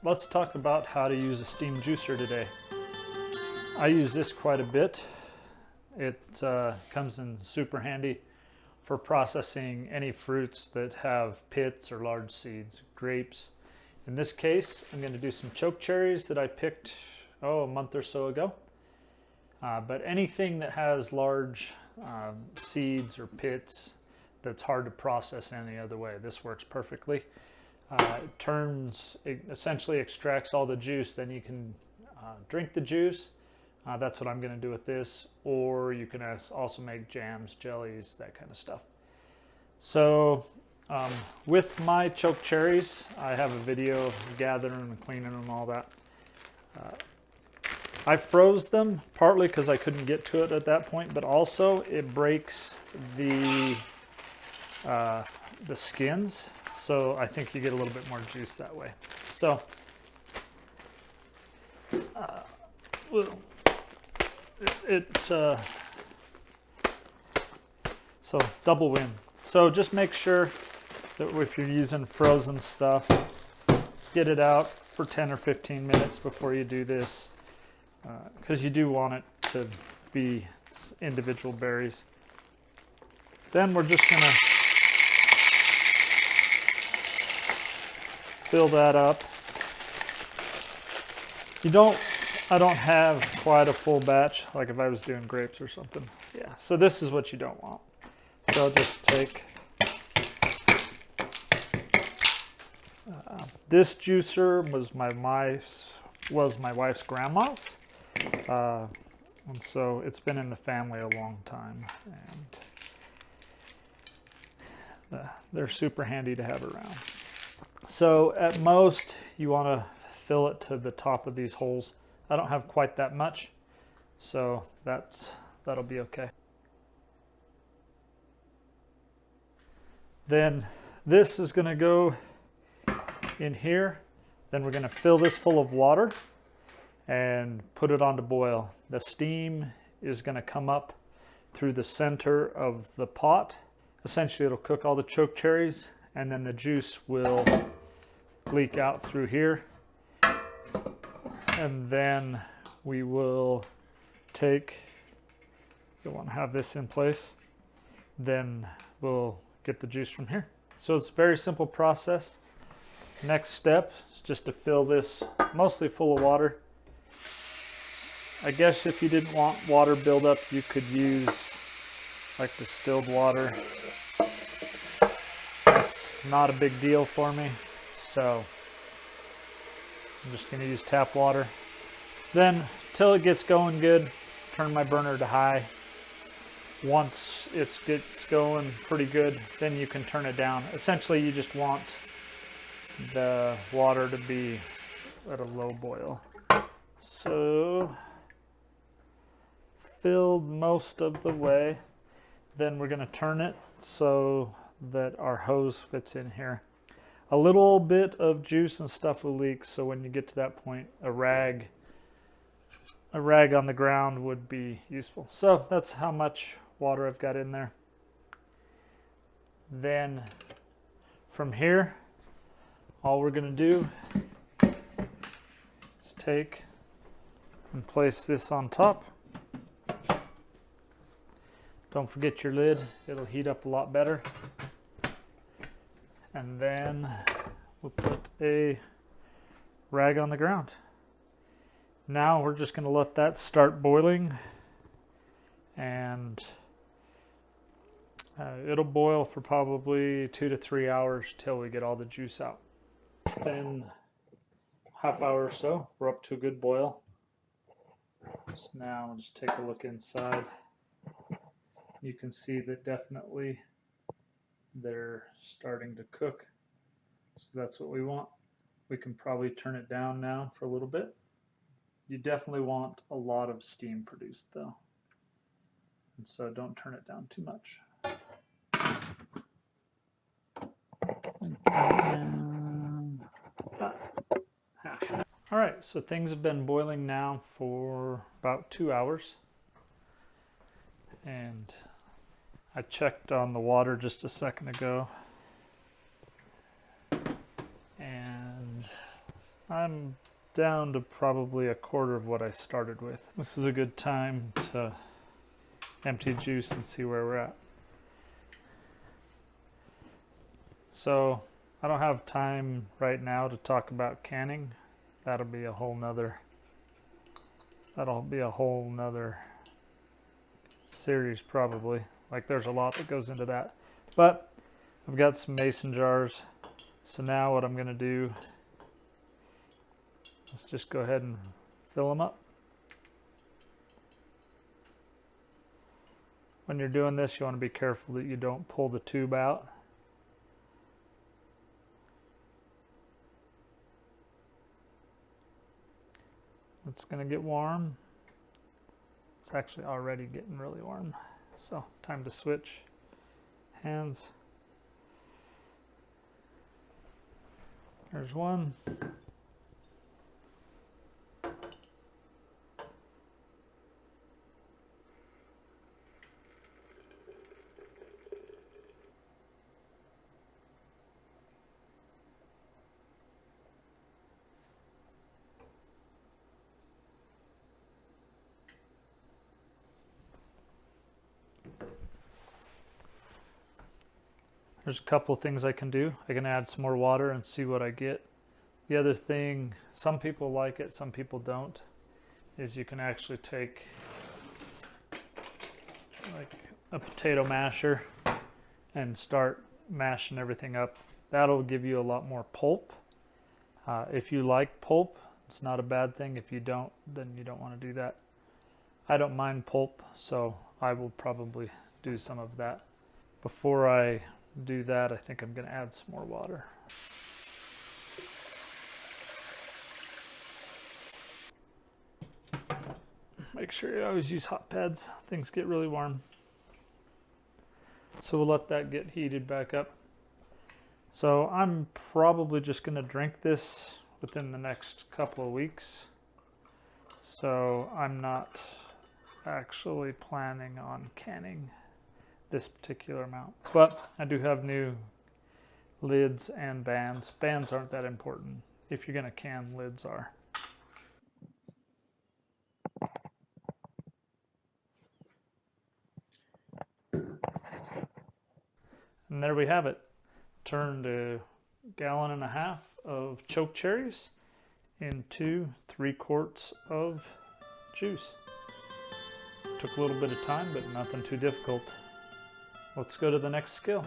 let's talk about how to use a steam juicer today. I use this quite a bit. It comes in super handy for processing any fruits that have pits or large seeds, grapes. In this case, I'm going to do some choke cherries that I picked a month or so ago. But anything that has large seeds or pits that's hard to process any other way, this works perfectly. It essentially extracts all the juice, then you can drink the juice. That's what I'm going to do with this, or you can also make jams, jellies, that kind of stuff. So with my choke cherries, I have a video of gathering them and cleaning them, all that. I froze them partly because I couldn't get to it at that point, but also it breaks the skins, so I think you get a little bit more juice that way. So so double win. So just make sure that if you're using frozen stuff, get it out for 10 or 15 minutes before you do this, because you do want it to be individual berries. Then we're just gonna fill that up. I don't have quite a full batch, like if I was doing grapes or something. Yeah, so this is what you don't want. So I'll just take this juicer was my wife's grandma's, and so it's been in the family a long time, and they're super handy to have around. So at most you want to fill it to the top of these holes. I don't have quite that much, so that'll be okay. Then this is going to go in here. Then we're going to fill this full of water and put it on to boil. The steam is going to come up through the center of the pot. Essentially, it'll cook all the choke cherries, and then the juice will leak out through here. And then we will you'll want to have this in place. Then we'll get the juice from here. So it's a very simple process. Next step is just to fill this mostly full of water. I guess if you didn't want water buildup, you could use like distilled water. That's not a big deal for me, so I'm just going to use tap water. Then, till it gets going good, turn my burner to high. Once it gets going pretty good, then you can turn it down. Essentially, you just want the water to be at a low boil. So, filled most of the way. Then we're going to turn it so that our hose fits in here. A little bit of juice and stuff will leak, so when you get to that point, a rag on the ground would be useful. So that's how much water I've got in there. Then from here, all we're going to do is take and place this on top. Don't forget your lid, it'll heat up a lot better. And then we'll put a rag on the ground. Now we're just going to let that start boiling, and it'll boil for probably 2 to 3 hours till we get all the juice out. Then half hour or so, we're up to a good boil. So now we'll just take a look inside. You can see that definitely they're starting to cook. So that's what we want. We can probably turn it down now for a little bit. You definitely want a lot of steam produced though. And so don't turn it down too much. All right, so things have been boiling now for about 2 hours. And I checked on the water just a second ago. And I'm down to probably a quarter of what I started with. This is a good time to empty juice and see where we're at. So I don't have time right now to talk about canning. That'll be a whole nother series probably. Like there's a lot that goes into that. But I've got some mason jars. So now what I'm going to do, let's just go ahead and fill them up. When you're doing this, you want to be careful that you don't pull the tube out. It's going to get warm. It's actually already getting really warm. So time to switch hands. There's one. There's a couple of things I can do. I can add some more water and see what I get. The other thing, some people like it, some people don't, is you can actually take like a potato masher and start mashing everything up. That'll give you a lot more pulp. If you like pulp, it's not a bad thing. If you don't, then you don't want to do that. I don't mind pulp, so I will probably do some of that. Before I do that, I think I'm going to add some more water. Make sure you always use hot pads. Things get really warm. So we'll let that get heated back up. So I'm probably just going to drink this within the next couple of weeks. So I'm not actually planning on canning this particular amount. But I do have new lids and bands. Bands aren't that important. If you're going to can, lids are. And there we have it. Turned a 1.5 gallons of choke cherries into 3 quarts of juice. Took a little bit of time, but nothing too difficult. Let's go to the next skill.